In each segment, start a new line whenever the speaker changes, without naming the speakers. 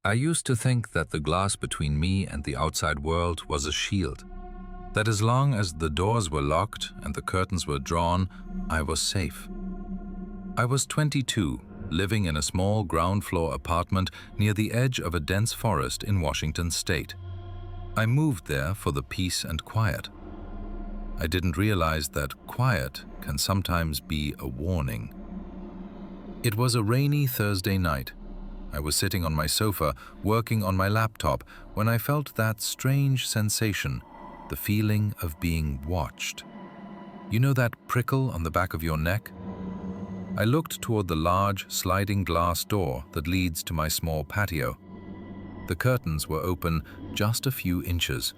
I used to think that the glass between me and the outside world was a shield, that as long as the doors were locked and the curtains were drawn, I was safe. I was 22, living in a small ground-floor apartment near the edge of a dense forest in Washington state. I moved there for the peace and quiet. I didn't realize that quiet can sometimes be a warning. It was a rainy Thursday night. I was sitting on my sofa, working on my laptop, when I felt that strange sensation, the feeling of being watched. You know that prickle on the back of your neck? I looked toward the large, sliding glass door that leads to my small patio. The curtains were open just a few inches.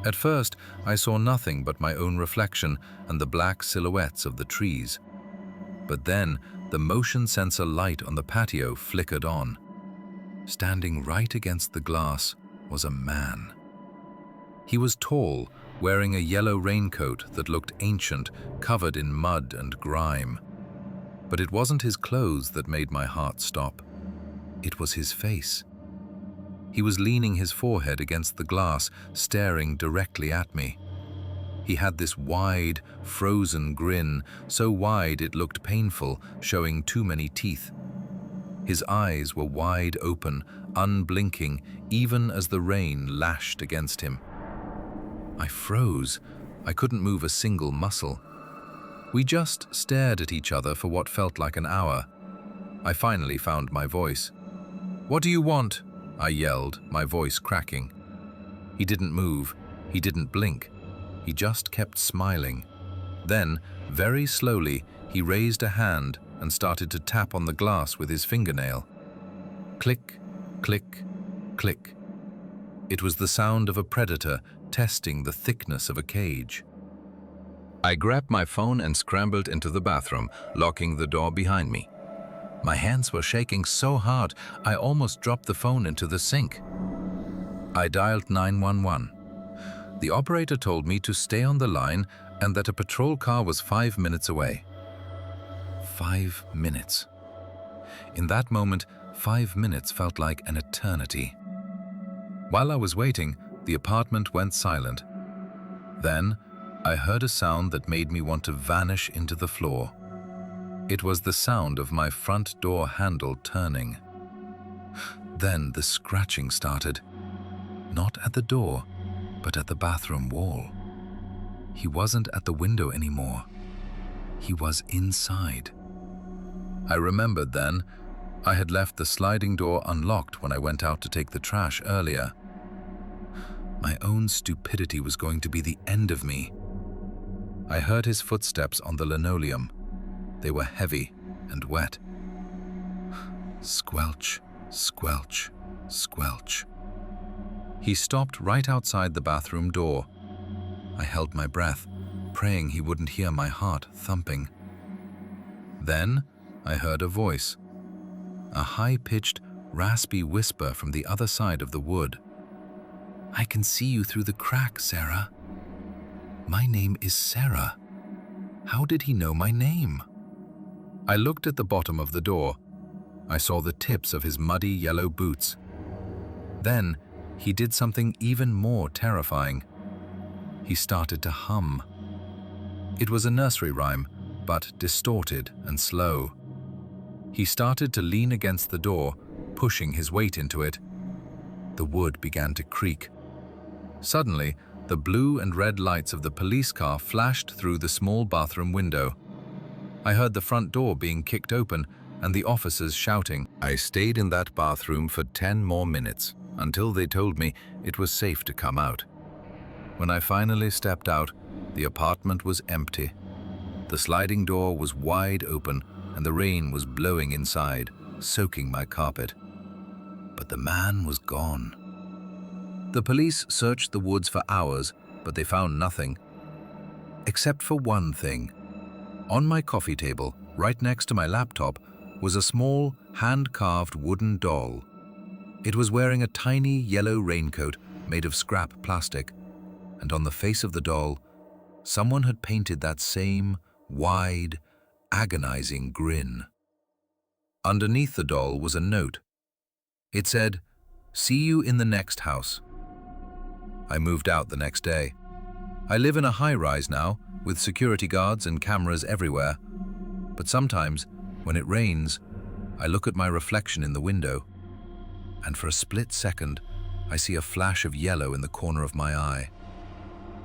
At first, I saw nothing but my own reflection and the black silhouettes of the trees. But then, the motion sensor light on the patio flickered on. Standing right against the glass was a man. He was tall, wearing a yellow raincoat that looked ancient, covered in mud and grime. But it wasn't his clothes that made my heart stop. It was his face. He was leaning his forehead against the glass, staring directly at me. He had this wide, frozen grin, so wide it looked painful, showing too many teeth. His eyes were wide open, unblinking, even as the rain lashed against him. I froze. I couldn't move a single muscle. We just stared at each other for what felt like an hour. I finally found my voice. "What do you want?" I yelled, my voice cracking. He didn't move. He didn't blink. He just kept smiling. Then, very slowly, he raised a hand and started to tap on the glass with his fingernail. Click, click, click. It was the sound of a predator testing the thickness of a cage. I grabbed my phone and scrambled into the bathroom, locking the door behind me. My hands were shaking so hard, I almost dropped the phone into the sink. I dialed 911. The operator told me to stay on the line and that a patrol car was 5 minutes away. 5 minutes. In that moment, 5 minutes felt like an eternity. While I was waiting, the apartment went silent. Then, I heard a sound that made me want to vanish into the floor. It was the sound of my front door handle turning. Then the scratching started. Not at the door, but at the bathroom wall. He wasn't at the window anymore. He was inside. I remembered then, I had left the sliding door unlocked when I went out to take the trash earlier. My own stupidity was going to be the end of me. I heard his footsteps on the linoleum. They were heavy and wet. Squelch, squelch, squelch. He stopped right outside the bathroom door. I held my breath, praying he wouldn't hear my heart thumping. Then I heard a voice, a high-pitched, raspy whisper from the other side of the wood. "I can see you through the crack, Sarah." My name is Sarah. How did he know my name? I looked at the bottom of the door. I saw the tips of his muddy yellow boots. Then he did something even more terrifying. He started to hum. It was a nursery rhyme, but distorted and slow. He started to lean against the door, pushing his weight into it. The wood began to creak. Suddenly, the blue and red lights of the police car flashed through the small bathroom window. I heard the front door being kicked open and the officers shouting. I stayed in that bathroom for 10 more minutes until they told me it was safe to come out. When I finally stepped out, the apartment was empty. The sliding door was wide open and the rain was blowing inside, soaking my carpet. But the man was gone. The police searched the woods for hours, but they found nothing. Except for one thing. On my coffee table, right next to my laptop, was a small, hand-carved wooden doll. It was wearing a tiny yellow raincoat made of scrap plastic, and on the face of the doll, someone had painted that same wide, agonizing grin. Underneath the doll was a note. It said, "See you in the next house." I moved out the next day. I live in a high-rise now, with security guards and cameras everywhere. But sometimes, when it rains, I look at my reflection in the window, and for a split second, I see a flash of yellow in the corner of my eye.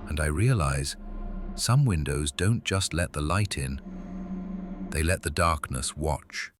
And I realize some windows don't just let the light in, they let the darkness watch.